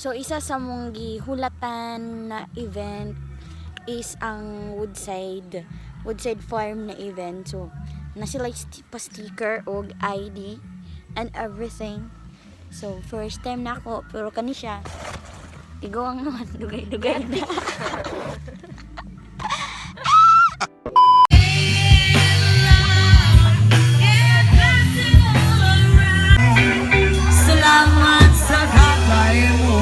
So isa sa mong gihulatan na event is ang Woodsidefarm na event. So na sila pa-sticker o ID and everything. So first time na ako pero kani siya tigawang naman dugay-dugay na. Salamat sa kapay mo.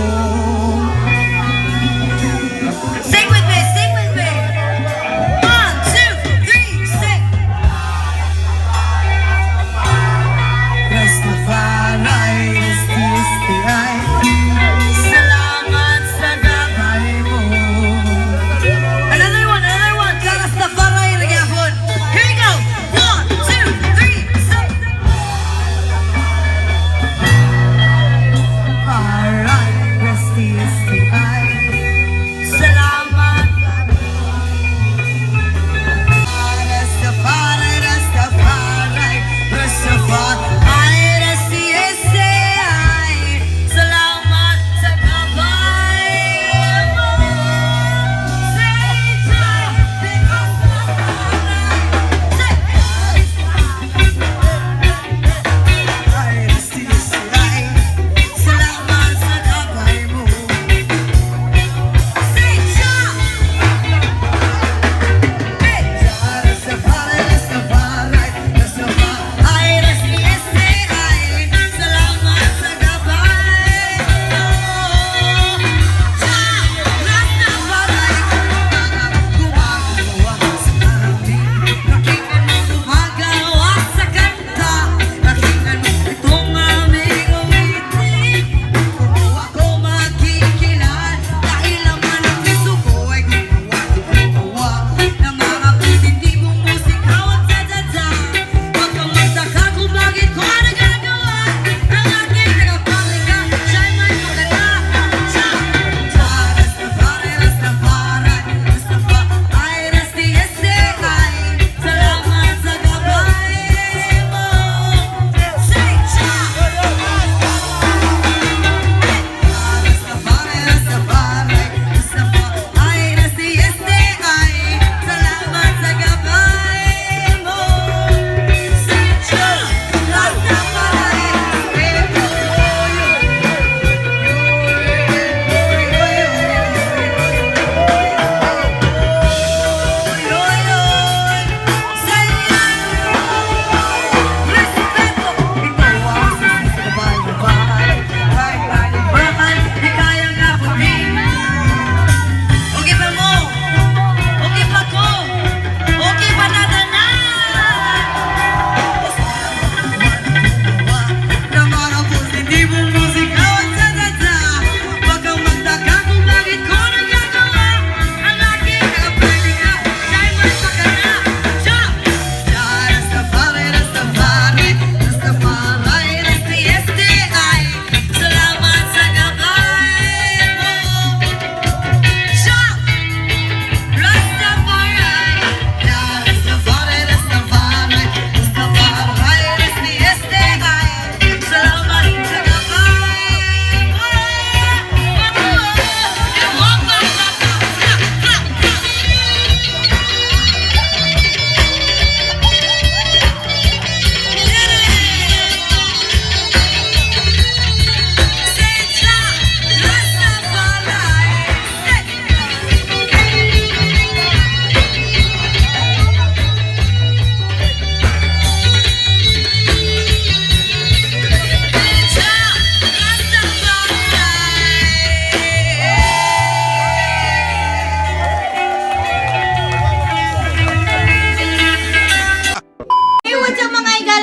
Sing with me, sing with me. 1, 2, 3, sing. Rastafari, STI. Salamat sa kapay mo. Another one, Rastafari, nagyapon. Here we go. 1, 2, 3, sing. Alright, STI. Salamat. Rastafari, Rastafari, Rastafari, STI. Salamat sa gabay mo. Salamat sa gabay mo.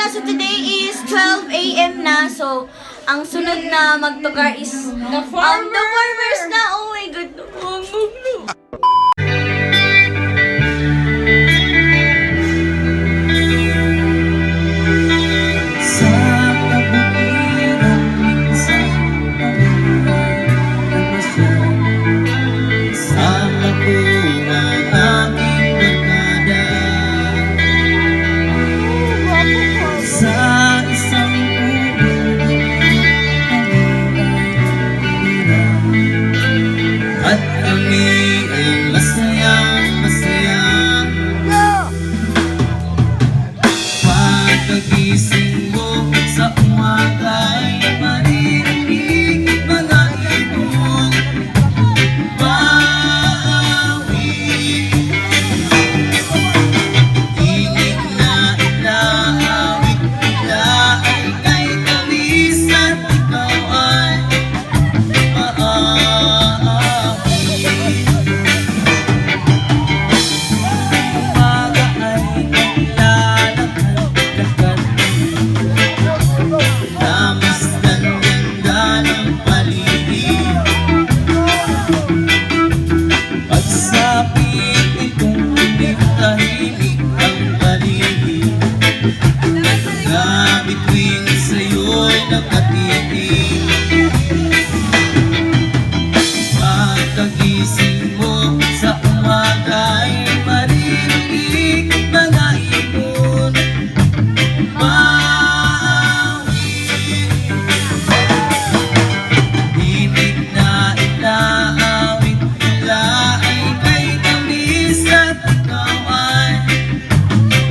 So today is 12 AM na. So ang sunod na magtugar is the farmers na. Oh my god. Sa isang ulo bituin sa'yo'y nakatitig. Pagkagising mo sa umaga'y maririnig mga ibon maawit. Ibig na inaawit nila ay kay tamis at ikaw ay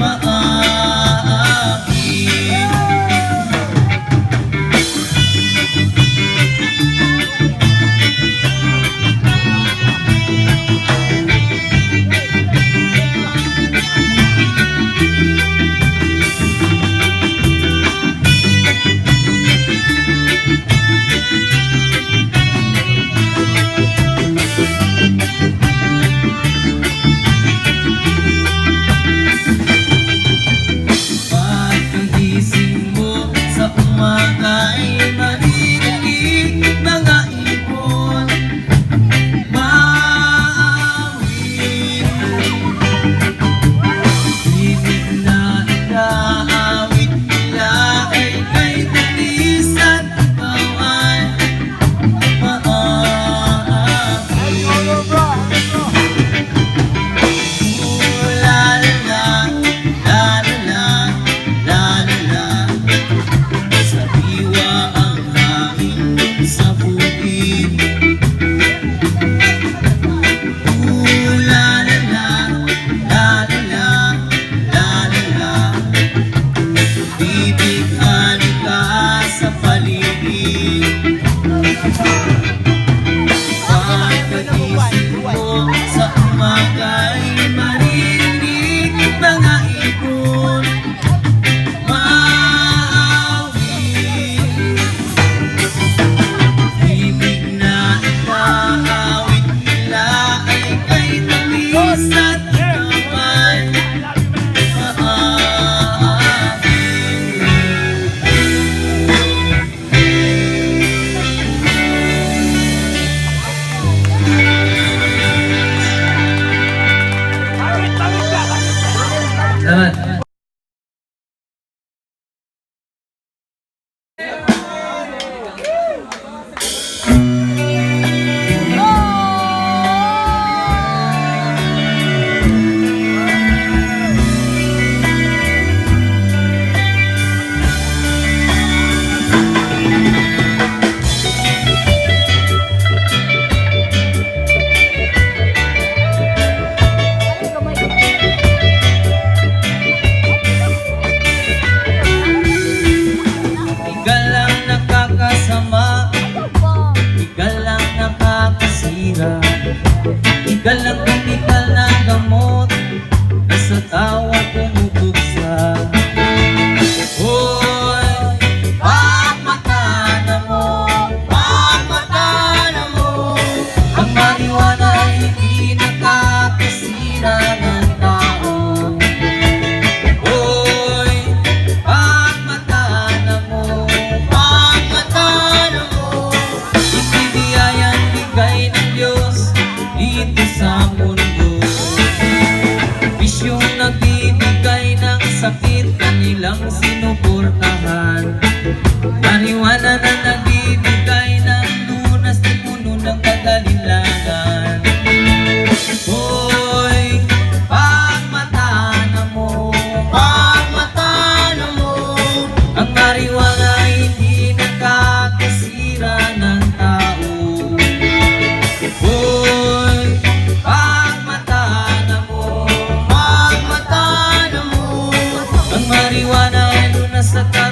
maaamin. Pagkagising mo sa umaga'y maririnig mga ibon maawit. Ibig na inaawit nila ay kay tamis at ikaw ay maaamin. La la la, la la la, sa diwa ang hangin sa bukid. La la la, la la, bibigyan ka sa paligid. Pagkagising mo sa umaga'y maririnig mga ibon maawit. Ibig na inaawit nila ay kay tamis at ikaw ay maaamin. Salamat. Ikaw lang nakakasama, ikaw lang nakakasira, ikaw lang tumikal na gamot na sa tawa tumutugsa. Hoy, pagmatana mo, ang marijuana ay hindi nakakasira ng tao. Hoy, pagmatana mo, hindi biyayang bigay ng Diyos dito sa mundo. Bisyong nagbibigay ng sakit kanilang sinuportahan. Marijuana na nagbibigay ng lunas na puno ng kagalinlangan. Hoy, pagmatana mo, ang marijuana ay hindi nakakasira ng tao. Hoy, pagmatana mo, ang marijuana ay lunas sa tao.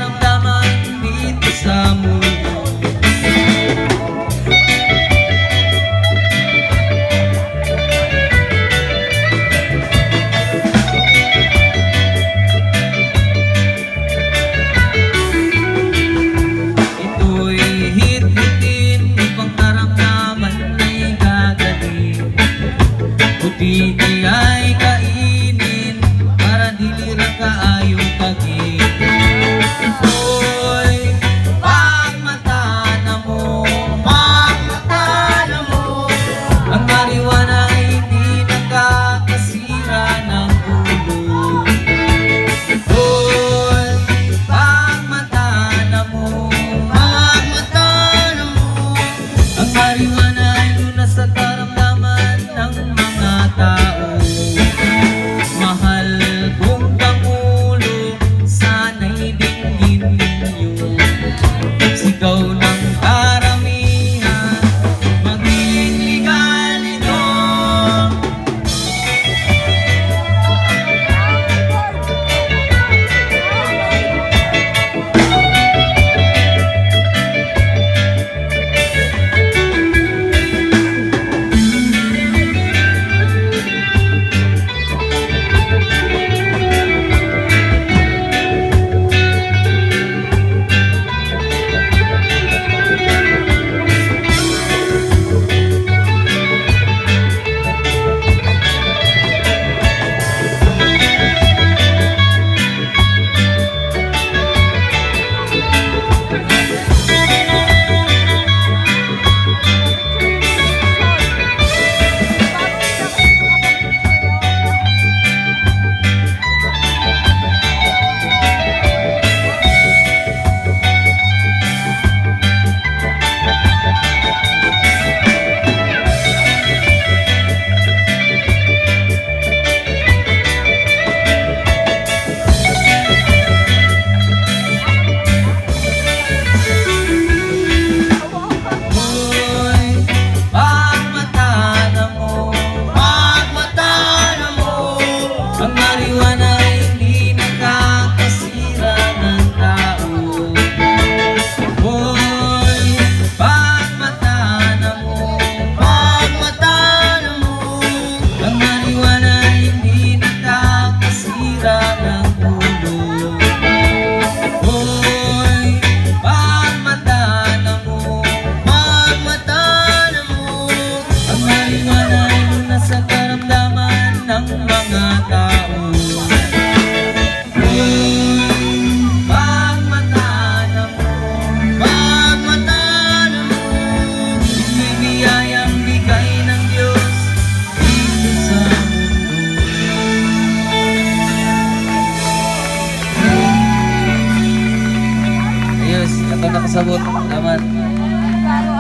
nakasabot. Salamat.